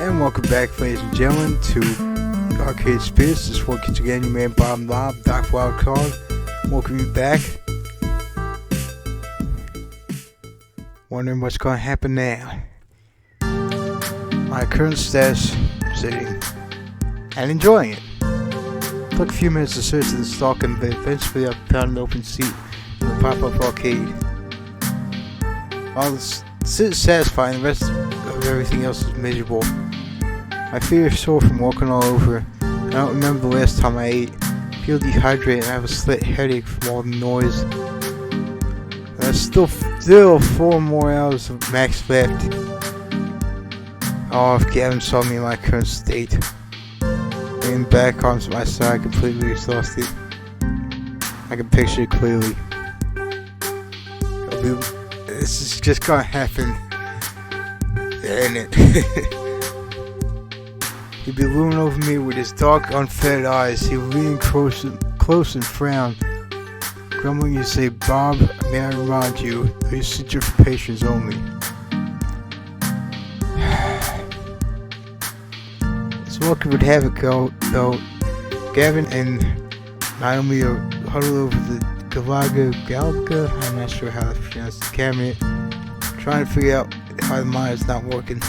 And welcome back, ladies and gentlemen, to Arcade Spirits. This once again, your man Bob Lob, Doc Wildcard. Welcome you back. Wondering what's going to happen now. My current status, sitting and enjoying it. Took a few minutes to search the stock, and eventually I found an open seat in the pop-up arcade. While this is satisfying, the rest of everything else is miserable. My feet are sore from walking all over. I don't remember the last time I ate. I feel dehydrated and I have a slight headache from all the noise. And there's still 4 more hours of max left. Oh, if Gavin saw me in my current state. Laying back onto my side, completely exhausted. I can picture it clearly. This is just gonna happen. Ain't it? He'd be looming over me with his dark, unfed eyes. He would lean close and frown. Grumbling, he'd say, "Bob, may I remind you, this is your patience only." So luck would have it, though. Gavin and NAOMI are huddled over the Galga, I'm not sure how to pronounce the cabinet, trying to figure out why the mine's not working.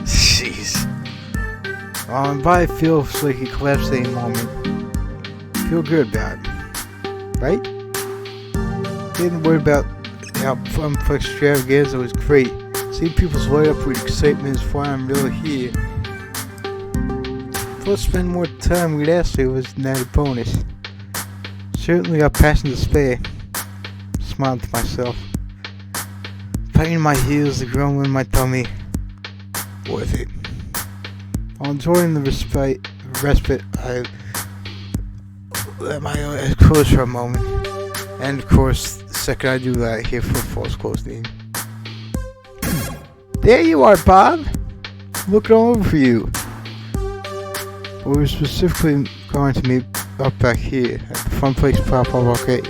Jeez. My body feels like it collapsed at any moment. Feel good about it, right? Getting worried about how fun extravaganza was great. Seeing people's light up with excitement is why I'm really here. Plus, spend more time with Ashley was an added bonus. Certainly got passion to spare. Smiled to myself. Pain in my heels, the grumbling in my tummy. Worth it. While enjoying the respite, I let my eyes close for a moment. And of course, the second I do that, I hear footfalls closing. There you are, Bob! Looking all over for you. We were specifically going to meet up back here at the Fun Place Pop-Up Arcade.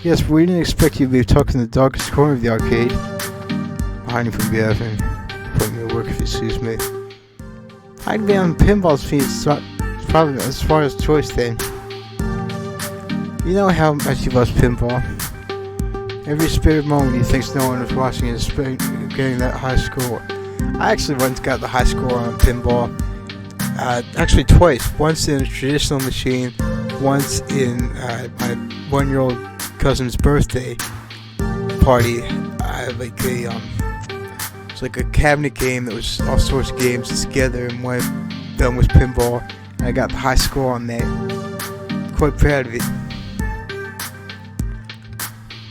Yes, but we didn't expect you to be tucked in the darkest corner of the arcade. Hiding from Gavin. Putting me to work if you excuse me. I'd be on pinball's feet. It's probably as far as choice then. You know how much he loves pinball. Every spare moment he thinks no one is watching is getting that high score. I actually once got the high score on pinball. Actually twice. Once in a traditional machine. Once in my 1-year-old cousin's birthday party. It's like a cabinet game that was all sorts of games together, and one of them was pinball, and I got the high score on that. Quite proud of it.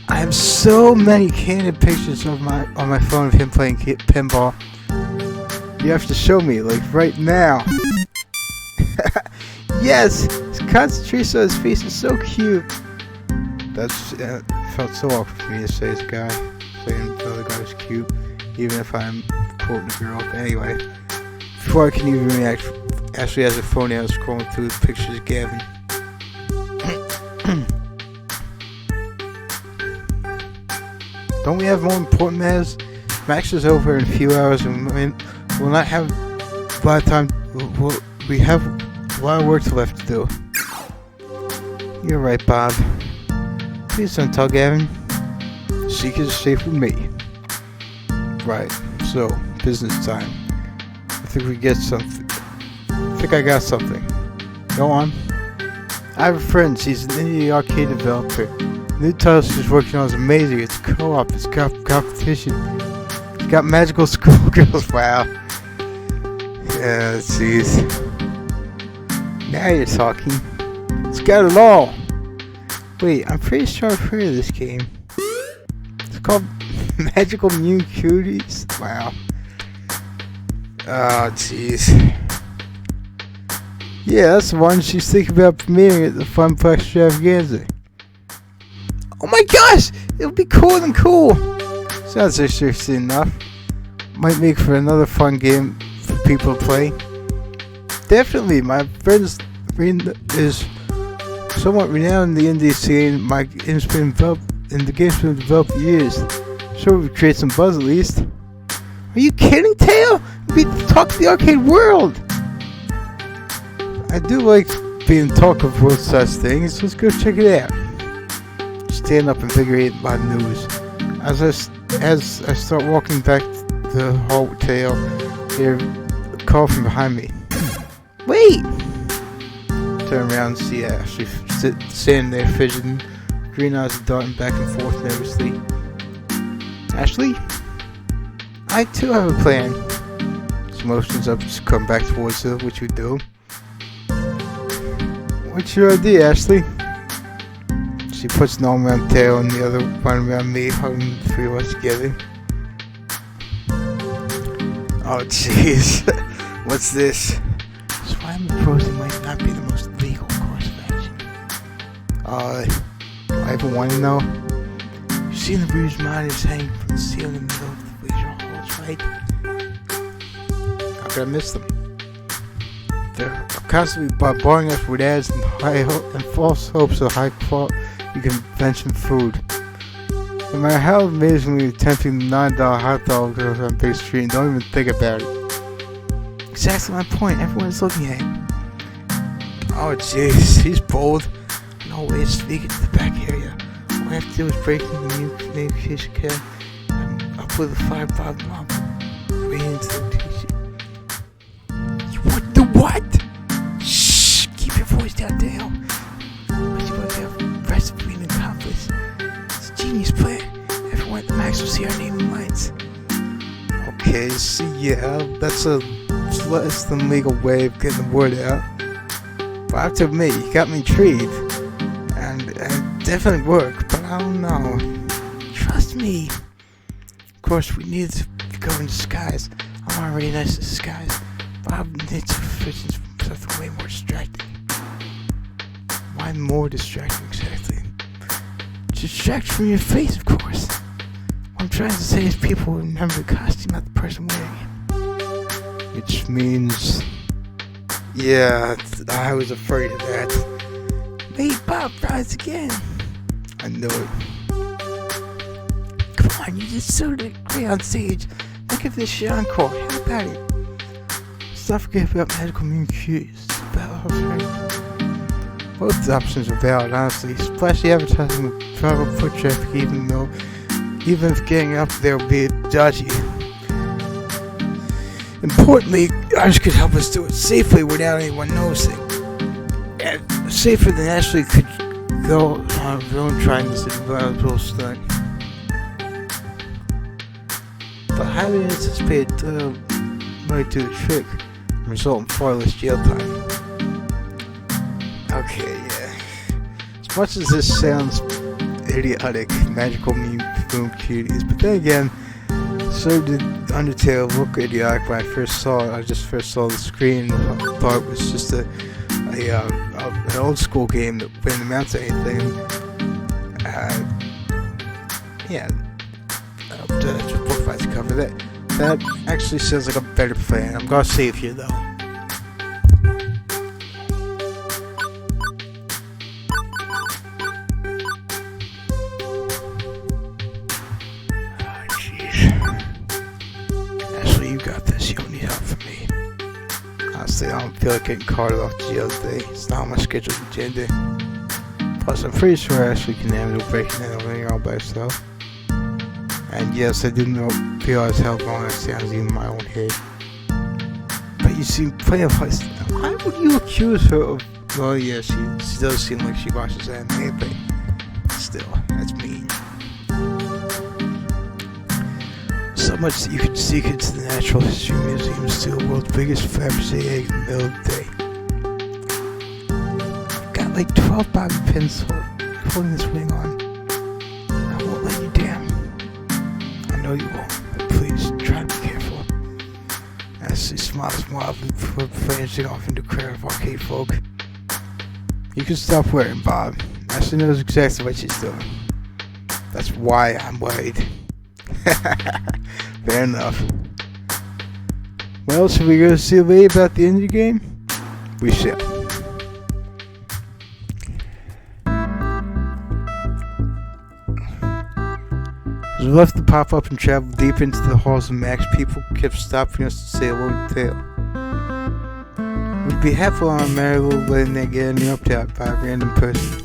I have so many candid pictures on my phone of him playing pinball. You have to show me, like right now. Yes, his concentration on his face is so cute. That's felt so awkward for me to say this guy saying the other guy was cute, even if I'm quoting a girl. But anyway, before I can even react, Ashley has a phone out scrolling through the pictures of Gavin. Don't we have more important matters? Max is over in a few hours, and we'll not have a lot of time. We have a lot of work left to do. You're right, Bob. Please don't tell Gavin. Secret is safe with me. Right, so, business time. I think we get something. I think I got something. Go on. I have a friend, she's an indie arcade developer. The new title she's working on is amazing. It's co-op, it's competition. It's got magical schoolgirls, wow. Yeah, jeez. Now you're talking. It's got it all. Wait, I'm pretty sure I've heard of this game. It's called Magical Mune Cuties? Wow. Oh, jeez. Yeah, that's the one she's thinking about premiering at the Funplex Extravaganza. Oh my gosh! It'll be cooler than cool! Sounds interesting enough. Might make for another fun game for people to play. Definitely, my friend's is somewhat renowned in the indie scene. My game's been developed, and the game's been developed for years. Sure, we create some buzz at least. Are you kidding, Tail? We talk to the arcade world. I do like being talk of both such things. Let's go check it out. Stand up, invigorated by the news. As I start walking back to the hall with Tail, hear a call from behind me. Wait! Turn around and see Ashley standing there fidgeting, green eyes darting back and forth nervously. Ashley? I too have a plan. She motions up to come back towards her, which we do. What's your idea, Ashley? She puts an arm around Tail and the other one around me, hugging the three of us together. Oh jeez, what's this? So I'm proposing might not be the most legal course of action. I ever want to know? You've seen the bruised miners hanging from the ceiling in the middle of the leisure halls, right? How could I miss them? They're constantly bombarding us with ads and and false hopes of high quality convention food. No matter how amazingly tempting the $9 hot dog on Big Street, and don't even think about it. Exactly my point. Everyone's looking at him. Oh jeez, he's bold. No way to sneak into the back area. All I have to do is break into the new communication cab and up with a 5-5 lump. Right into the t-shirt. What the what? Shh! Keep your voice down, Dale. What you want to have recipe and accomplice? It's a genius plan. Everyone at the max will see our name in lights. Okay, so yeah, that's a less than legal way of getting the word out. But I have to admit, you got me intrigued. And it definitely worked, but I don't know. Trust me. Of course, we need to go in disguise. I'm already nice in disguise. Bob needs something way more distracting. Why more distracting exactly? Distract from your face, of course. What I'm trying to say is people will remember the costume, not the person wearing it. Which means... yeah, I was afraid of that. Hey, Bob, rise again. I know it. Come on, you just so great on stage. Think of this shit encore. How about it? Let's not forget about medical communications. Both options are valid, honestly. Splashy advertising will travel foot traffic, even if getting up there will be dodgy. Importantly, ours could help us do it safely without anyone noticing. And safer than Ashley could go on her own trying this advisable stunt. But highly anticipated might do the trick and result in far less jail time. Okay, yeah. As much as this sounds idiotic, magical boom cuties, but then again, so did Undertale look idiotic when I first saw it. I just first saw the screen and thought it was just an old school game that wouldn't amount to anything. Yeah, just book fights cover that. That actually sounds like a better plan. I'm gonna save here though. I don't feel like getting carted off to jail today. It's not on my scheduled agenda. Plus, I'm pretty sure Ashley can handle breaking in over here all by herself. And yes, I didn't realize how long that sounds even in my own head. But you see, plenty of heist. Why would you accuse her of? Well, yeah, she does seem like she watches anime, but still, that's mean. So much that you could sneak into the Natural History Museum and steal the world's biggest Fabergé egg in the middle of the day. I've got like 12 bobby pins holding this ring on. I won't let you down. I know you won't, but please try to be careful. As she smiles wildly before branching off into a crowd of arcade folk. You can stop worrying, Bob. Ashley knows exactly what she's doing. That's why I'm worried. Fair enough. Well, should we go see Lee about the indie game? We shall. As we left to pop up and travel deep into the halls of Max, people kept stopping us to say hello to Tail. We'd be halfway on our merry little way and then get interrupted out by a random person.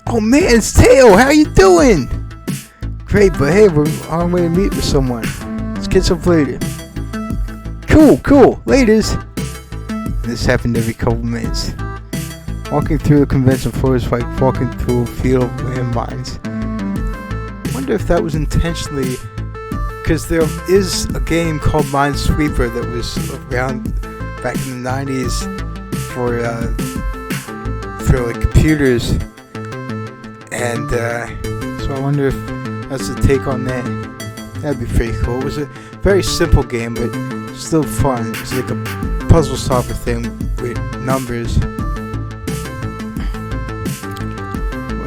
Oh man, it's Tail! How you doing? Great, but hey, we're on our way to meet with someone. Let's catch up later. Cool, laters! This happened every couple minutes. Walking through the convention floor is like walking through a field of landmines. I wonder if that was intentionally, because there is a game called Minesweeper that was around back in the 90s for like computers, and so I wonder if that's a take on that. That'd be pretty cool. It was a very simple game, but still fun. It's like a puzzle solver thing with numbers.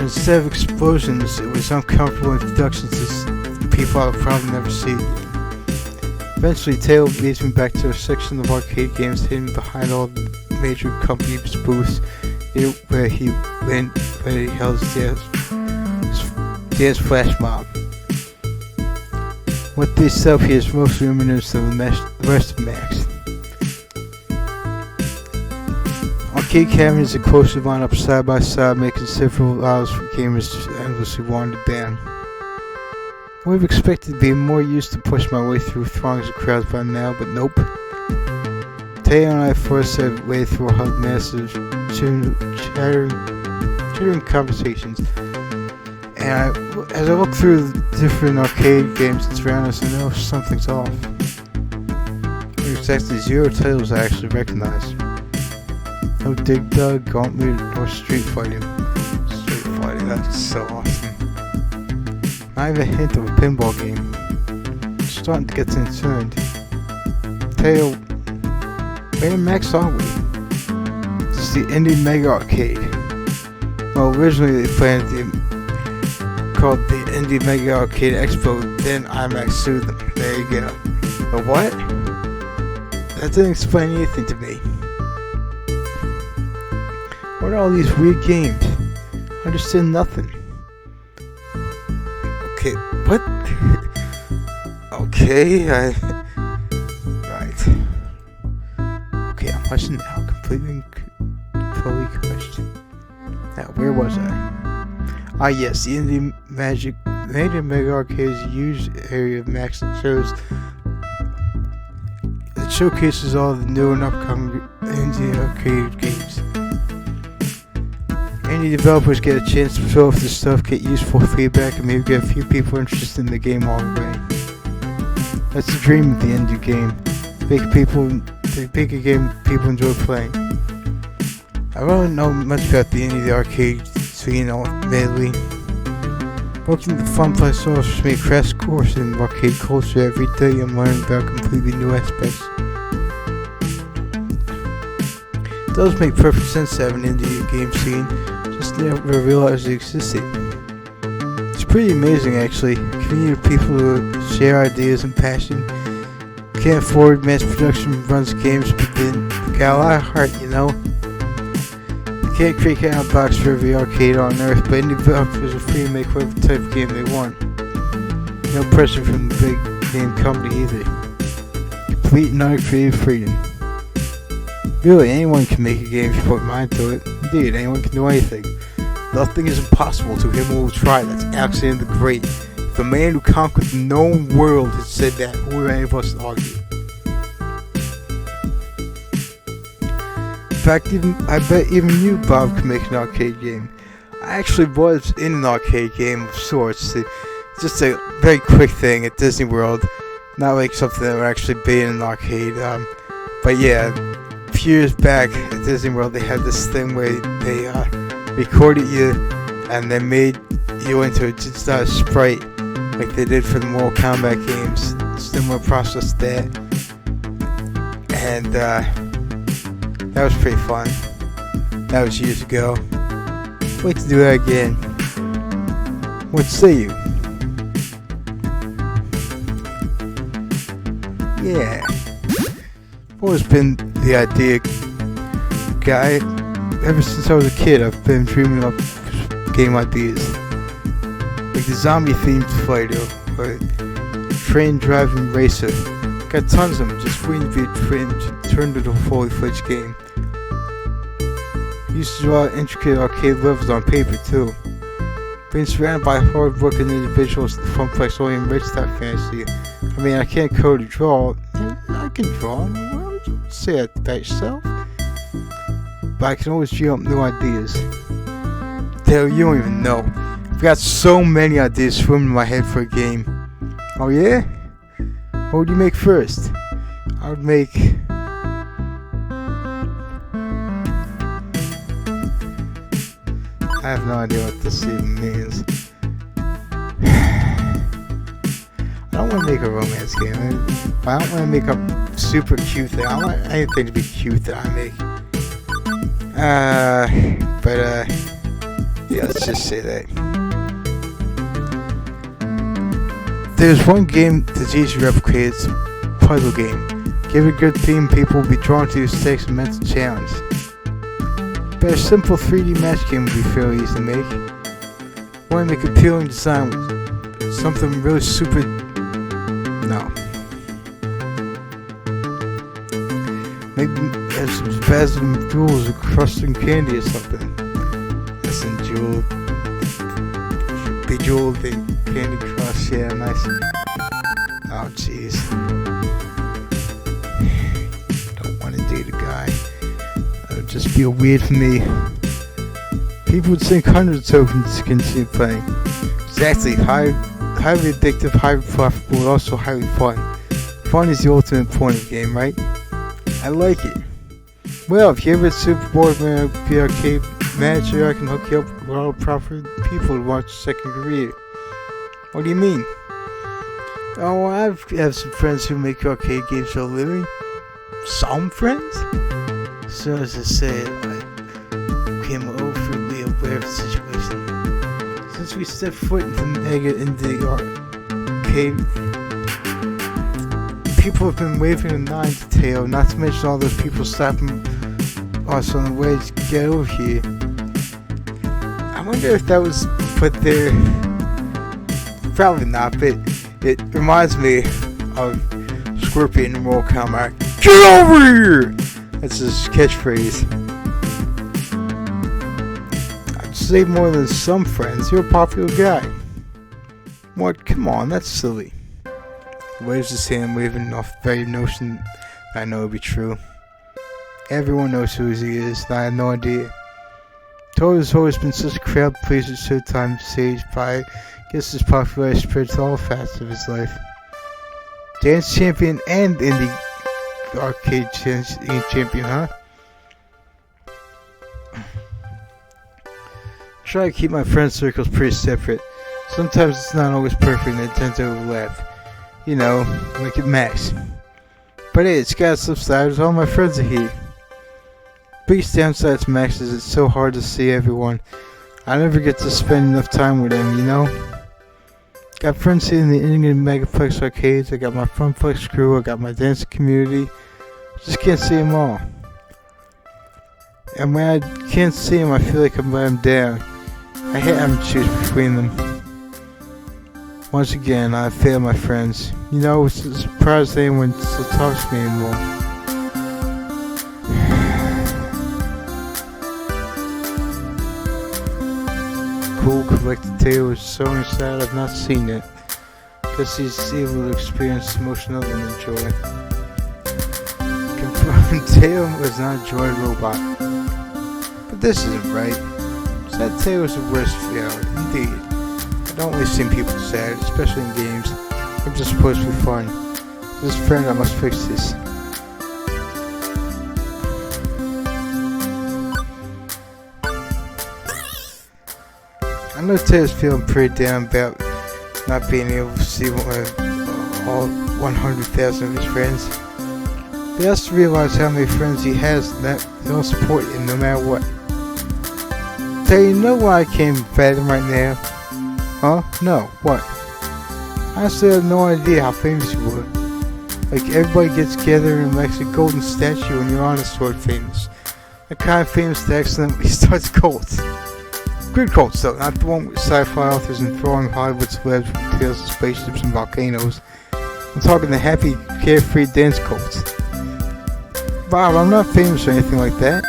Instead of explosions, it was uncomfortable introductions to people I'll probably never see. Eventually, Tail leads me back to a section of arcade games hidden behind all the major companies' booths, where he held his dance flash mob. What they sell here is mostly reminiscent of the rest of Max. Arcade cabinets are closely lined up side by side, making several aisles for gamers to endlessly wander down. I would have expected to be more used to push my way through throngs of crowds by now, but nope. Tayo and I forced our way through a hug massive, chattering conversations. And as I look through the different arcade games that's around us, I know something's off. There are exactly 0 titles I actually recognize. No Dig Dug, Gauntlet, or Street Fighting. Street Fighting, that's so awesome. Not even a hint of a pinball game. I'm starting to get concerned. Tail, where in Max are we? This is the Indie Mega Arcade. Well, originally they planned called the Indie Mega Arcade Expo, then IMAX sued them. There you go. But what? That didn't explain anything to me. What are all these weird games? I understand nothing. Okay, what? Okay, right. Okay, I'm watching now, completely crushed. Now, where was I? Ah yes, the Indie Mega Arcade is a huge area of Max that showcases all the new and upcoming Indie Arcade games. Indie developers get a chance to show off their stuff, get useful feedback, and maybe get a few people interested in the game all the way. That's the dream of the indie game. Make a game people enjoy playing. I don't know much about the indie arcade scene, admittedly. Working the fun place offers me a crash course in arcade culture every day. I'm learning about completely new aspects. It does make perfect sense to have an indie game scene, just never realized it existed. It's pretty amazing actually, a community of people who share ideas and passion. Can't afford mass production runs games, but then got a lot of heart, you know. You can't create an outbox for every arcade on earth, but indie developers are free to make whatever type of game they want. No pressure from the big game company either. Complete and utter creative freedom. Really, anyone can make a game if you put mind to it. Indeed, anyone can do anything. Nothing is impossible to him who will try. That's Alexander the Great. The man who conquered the known world has said that. Who are any of us to argue? In fact, I bet even you, Bob, can make an arcade game. I actually was in an arcade game of sorts. Just a very quick thing at Disney World. Not like something that would actually be in an arcade. But yeah, a few years back at Disney World, they had this thing where they recorded you and they made you into just a sprite, like they did for the Mortal Kombat games. Similar process there, and that was pretty fun. That was years ago. Wait to do that again. What say you? Yeah. I've always been the idea guy. Ever since I was a kid, I've been dreaming up game ideas. like the zombie themed fighter or train driving racer. Got tons of them just waiting to be turned into a fully fledged game. Used to draw intricate arcade levels on paper too. Being surrounded by hard-working individuals, the fun flex only enriched that fantasy. I mean, I can't code or draw. I can draw. Well, don't say that about yourself. But I can always dream up new ideas. Dale, you don't even know. I've got so many ideas swimming in my head for a game. Oh yeah? What would you make first? I would make... I have no idea what this even means. I don't want to make a romance game. I don't want to make a super cute thing. I don't want anything to be cute that I make. Yeah, let's just say that. There's one game that's easy to replicate. It's a puzzle game. Give it a good theme, people will be drawn to the stakes and mental challenge. But a simple 3D match game would be fairly easy to make. Want to make appealing design with something really super... No. Maybe have some spasm jewels with crusting candy or something. That's in jewel... Bejeweled candy crush, yeah, nice. Oh jeez. Don't want to date a guy. That would just feel weird for me. People would sink hundreds of tokens to continue playing. Exactly, highly addictive, highly profitable, and also highly fun. Fun is the ultimate point of the game, right? I like it. Well, if you ever super bored of the arcade manager, I can hook you up with all proper people to watch second career. What do you mean? Oh, I have some friends who make arcade games for a living. Some friends? So as I said, I became overly aware of the situation. Since we stepped foot into the arcade, people have been waving a nine to tail, not to mention all those people stopping us on the way to get over here. I wonder if that was put there. Probably not, but it reminds me of Scorpion in Mortal Kombat. Get over here! That's his catchphrase. I'd say more than some friends. You're a popular guy. What? Come on, that's silly. He waves his hand, waving off the very notion that I know would be true. Everyone knows who he is, and I have no idea. Toad has always been such a crowd pleaser, so time sage by. Guess his popularity spread to all facets of his life. Dance champion and indie arcade champion, huh? Try to keep my friend circles pretty separate. Sometimes it's not always perfect and it tends to overlap. You know, like at Max. But hey, it's got some sides. All my friends are here. Biggest downside to Max is it's so hard to see everyone. I never get to spend enough time with them, you know? Got friends here in the Indian Megaplex arcades, I got my Funplex crew, I got my dancing community. Just can't see them all. And when I can't see them, I feel like I'm letting them down. I hate having to choose between them. Once again, I failed my friends. You know, it's a surprise anyone still talks to me anymore. Cool collected tale is so sad I've not seen it. Guess he's able to experience emotion other than joy. Confirmed Teo was not a joy robot. But this isn't right. Sad Teo is the worst failure, indeed. I don't really see people sad, especially in games. I'm just supposed to be fun. This friend, I must fix this. I know Ted's feeling pretty down about not being able to see all 100,000 of his friends. But he has to realize how many friends he has that they'll support him no matter what. So you know why I came at him right now? Huh? No. What? Honestly, I have no idea how famous you were. Like, everybody gets together and makes a golden statue and you're honest sort of famous. The kind of famous that accidentally starts cults. Good cults though, not the one with sci-fi authors enthralling Hollywood celebs with tales of spaceships and volcanoes. I'm talking the happy, carefree dance cults. Bob, I'm not famous or anything like that.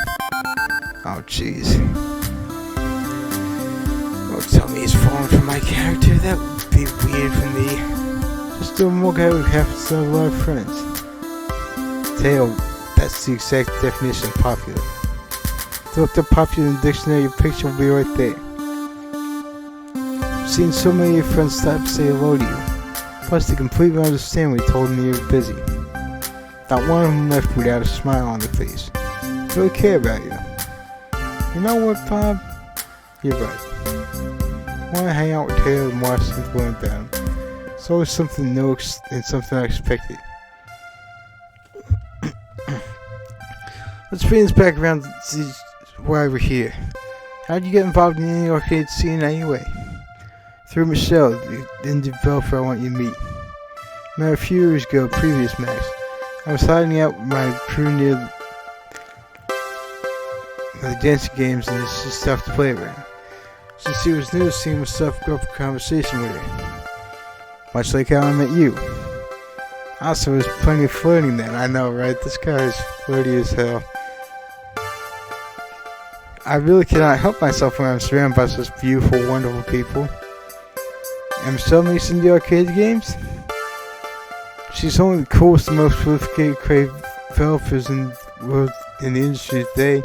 Oh jeez. Don't tell me he's falling for my character, that would be weird for me. Just a more guy who happens to have a lot of friends. Tail, that's the exact definition of popular. If you look up popular in the dictionary, your picture will be right there. I've seen so many of your friends stop to say hello to you. Plus, they completely understand when you told them you were busy. Not one of them left without a smile on their face. They really care about you. You know what, Bob? You're right. I want to hang out with Taylor and watch something going down. It's always something new and something unexpected. Let's bring this back around to see why we're here. How'd you get involved in the arcade scene anyway? Through Michelle, the indie developer I want you to meet. Met a few years ago, previous Max. I was hiding out with my crew near the dancing games and it's just stuff to play around. Since she was new, seeing myself go up a conversation with her. Much like how I met you. Also, there's plenty of flirting then, I know, right? This guy is flirty as hell. I really cannot help myself when I'm surrounded by such beautiful, wonderful people. And Michelle makes in the arcade games? She's one of the coolest and most prolific creative developers in the industry today.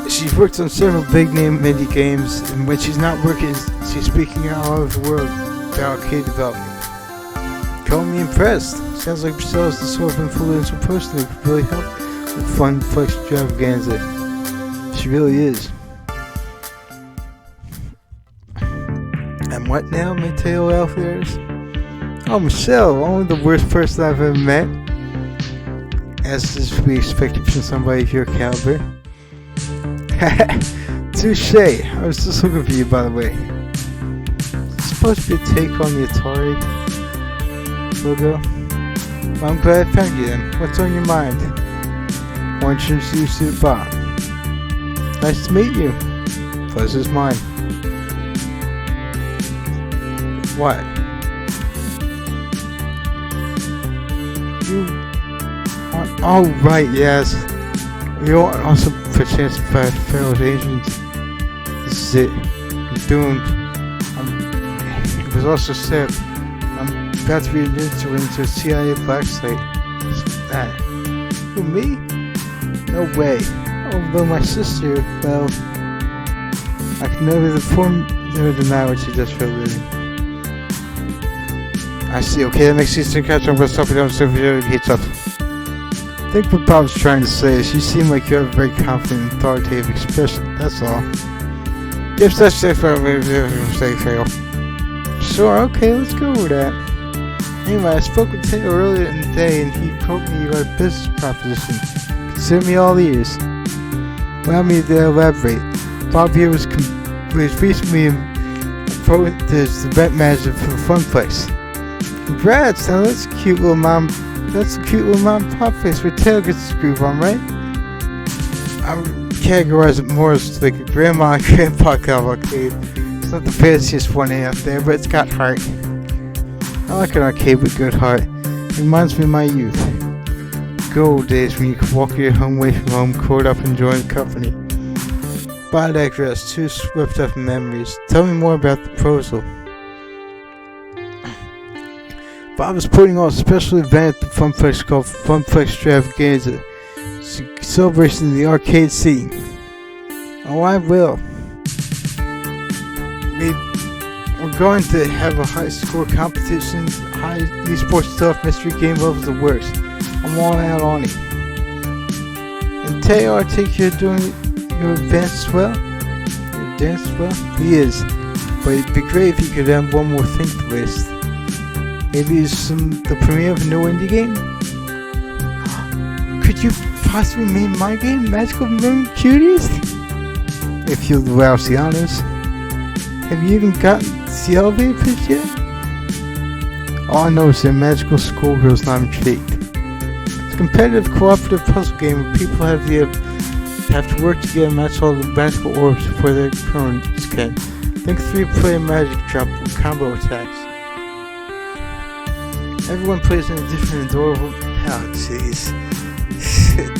She's worked on several big-name indie games, and when she's not working, she's speaking out all over the world about arcade development. Call me impressed. Sounds like Michelle is the sort of influential person who could really help with fun, flex extravaganza. She really is. And what now, my tail outfitters? Oh, Michelle, only the worst person I've ever met. As is to be expected from somebody of your caliber. Touche. I was just looking for you, by the way. It's supposed to be a take on the Atari logo. Well, I'm glad I found you then. What's on your mind? Why don't you introduce you to Bob? Nice to meet you. Pleasure's mine. What? You want... Oh, right, yes. You want also for a chance to fight fellow agents. This is it. I'm doomed. It was also said I'm about to be admitted into a CIA black site. What's that? Who, me? No way. Although my sister, well, I can never deny what she does for a living. I see. Okay, that makes sense to catch on. But stop it. Don't stop it. Hits up. I think what Bob's trying to say is you seem like you have a very confident and authoritative expression. That's all. If that's safe, fail. Sure. Okay, let's go with that. Anyway, I spoke with Taylor earlier in the day, and he told me you got a business proposition. Consider me all ears. Allow me to elaborate. Bob here was recently appointed as the event manager for the Fun Place. Congrats! Now that's a cute little mom. That's a cute little mom and pop place where Taylor gets his groove on, right? I would categorize it more as like a grandma and grandpa cavalcade. It's not the fanciest one out there, but it's got heart. I like an arcade with good heart. It reminds me of my youth. Good old days when you could walk your home away from home, caught up enjoying company. But I digress, too swept up in memories. Tell me more about the proposal. Bob is putting on a special event at the Funplex called Funplex Extravaganza. It's a celebration of the arcade scene. Oh, I will. We're going to have a high score competition, high esports stuff, mystery game levels, the worst. I'm all out on it. And Taylor, I take you doing your events as well? Your dance as well? He is. But it'd be great if you could add one more thing to the list. Maybe the premiere of a new indie game? Could you possibly make my game Magical Moon Cuties? If you'll allow the honors. Have you even gotten the elevator pitch yet? All I know is that Magical Schoolgirl's not intrigued. It's a competitive cooperative puzzle game where people have the have to work together and match all the magical orbs before their opponents can. Think 3-player magic jump with combo attacks. Everyone plays in a different adorable... Oh, jeez.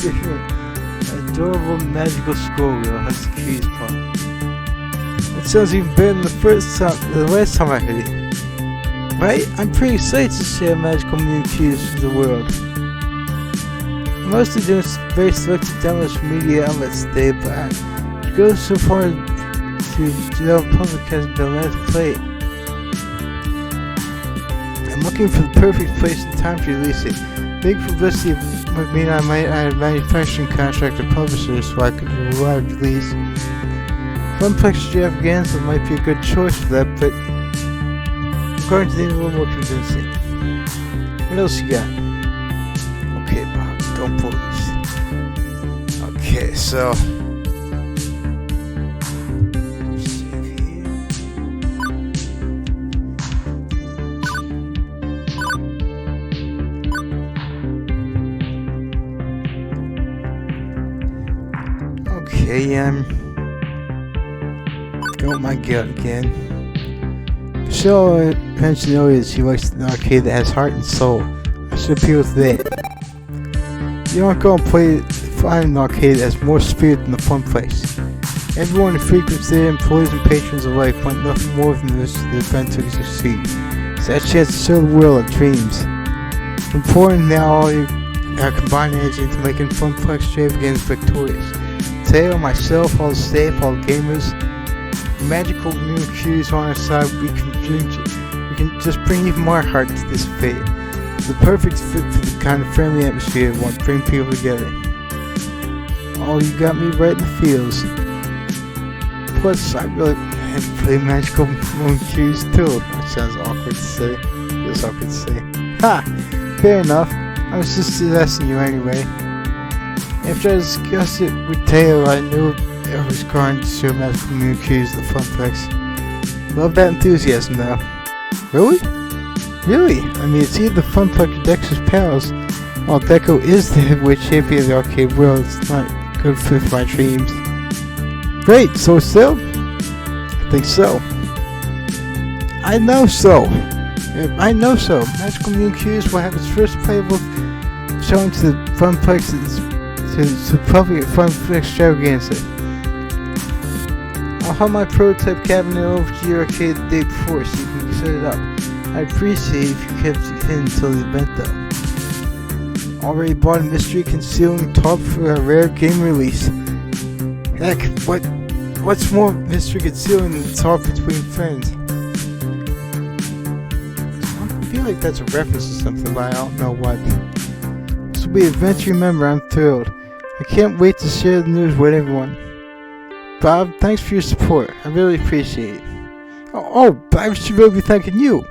Different adorable magical scroll wheel has the keys part. It sounds even better than the last time I heard it. Right? I'm pretty excited to share magical new keys with the world. I'm mostly doing very selective demos for media outlets today, but I go so far to the public hasn't been allowed to play it. I'm looking for the perfect place and time to release it. Big publicity would mean I might add a manufacturing contract to publishers so I could do a live release. Funplex Extravaganza might be a good choice for that, but I'm going to need a little more convincing. What else you got? Okay, Bob, don't pull this. Okay, so... Okay, got my gut again. Michelle mentioned earlier she likes an arcade that has heart and soul. I should appeal to that. You don't go and find an arcade that has more spirit than the fun place. Everyone who frequents there, employees and patrons alike, want nothing more than this the event to succeed. It's that chance to show the world our dreams. It's important now all our combined energy into making Funplex Extravaganza victorious. Tail, myself, all the staff, all the gamers, magical new cues on our side, we can just bring even more heart to this fate. The perfect fit for the kind of friendly atmosphere we want to bring people together. Oh, you got me right in the feels. Plus, I really have to play magical moon cues too. That sounds awkward to say. Feels awkward to say. Ha! Fair enough. I was just suggesting you anyway. After I discussed it with Teo, I knew I was going to show magical moon cues the Funplex. Love that enthusiasm though. Really? Really? I mean, it's either Funplex or Dexter's Pals. While Deco is the heavyweight champion of the arcade world, it's not a good fit for my dreams. Great, so still? I think so. I know so. I know so. Magical Moon Cues will have its first playable showing to the Funplex to the public at Funplex Extravaganza. I'll have my prototype cabinet over to your arcade the day before so you can set it up. I'd appreciate if you kept it hidden until the event though. Already bought a mystery concealing top for a rare game release. Heck, what's more mystery concealing than the talk between friends? I feel like that's a reference to something, but I don't know what. This will be an event to remember. I'm thrilled. I can't wait to share the news with everyone. Bob, thanks for your support. I really appreciate it. Oh, I should really be thanking you.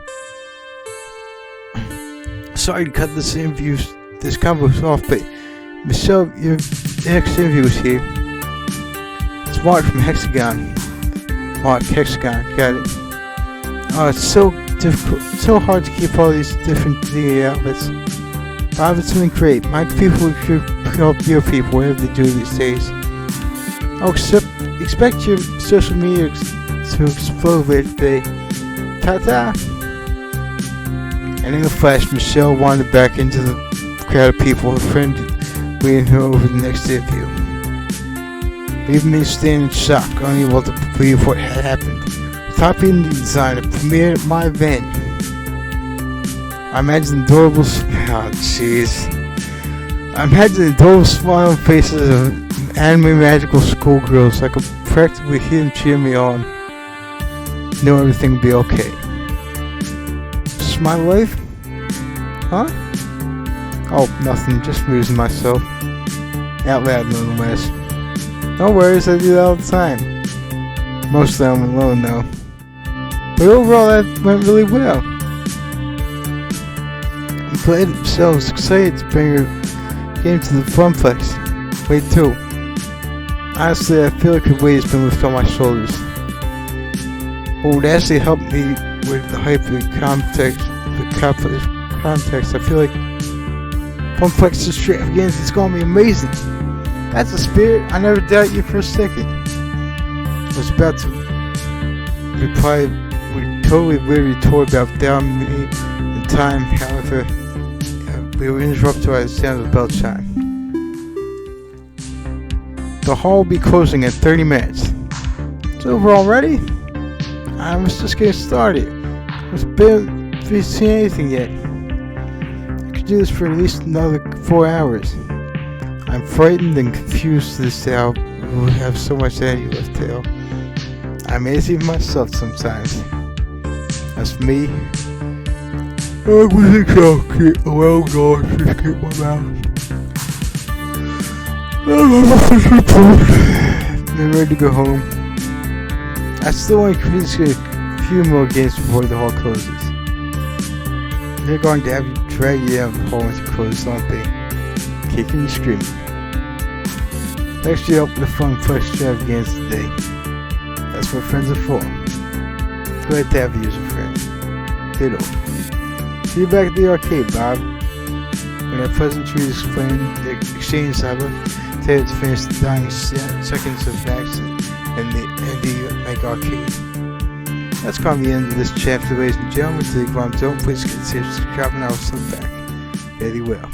Sorry to cut this convo off, but Michelle, your next interview is here. It's Mark from Hexagon. Mark, Hexagon, got it. Oh, it's so difficult, so hard to keep all these different media outlets. Bob, it's been great. My people should help your people, whatever they do these days. Oh, expect your social media to explode later today. Ta-ta! And in a flash, Michelle wandered back into the crowd of people, her friend waiting her over the next interview. Leaving me standing in shock, unable to believe what had happened. The top indie designer premiered at my event. I imagine adorable smiling faces of anime magical schoolgirls. I could practically hear them cheer me on. Know everything would be okay. Just my life? Huh? Oh, nothing. Just amusing myself. Out loud, nonetheless. No worries, I do that all the time. Mostly I'm alone, though. But overall, that went really well. I'm glad Michelle was excited to bring her game to the Funplex. Wait, too. Honestly, I feel like her weight has been lifted on my shoulders. What would actually help me with the hype of the context, I feel like Funplex Extravaganza is going to be amazing. That's a spirit. I never doubt you for a second. I was about to reply. We totally literally told about down me in time. However, we were interrupted by the sound of the bell chime. The hall will be closing in 30 minutes. It's over already? I was just getting started. I've barely seen anything yet. I could do this for at least another 4 hours. I'm frightened and confused this how we have so much energy left, Tail. I amaze even myself sometimes. As for me, I was exhausted. Well, God, just keep my mouth. I'm ready to go home. I still want to complete a few more games before the hall closes. They're going to have you drag you out of the hall into closed, aren't they? Kicking and screaming. Next year, up with the fun flesh extravaganza today. That's what friends are for. Glad to have you as a friend. Ditto. See you back at the arcade, Bob. When that pleasantry is explained, the exchange I left Ted to finish the dying seconds of action and the Mega Arcade. That's going to be the end of this chapter, ladies and gentlemen. If you don't, please consider subscribing. I will send back. Very well.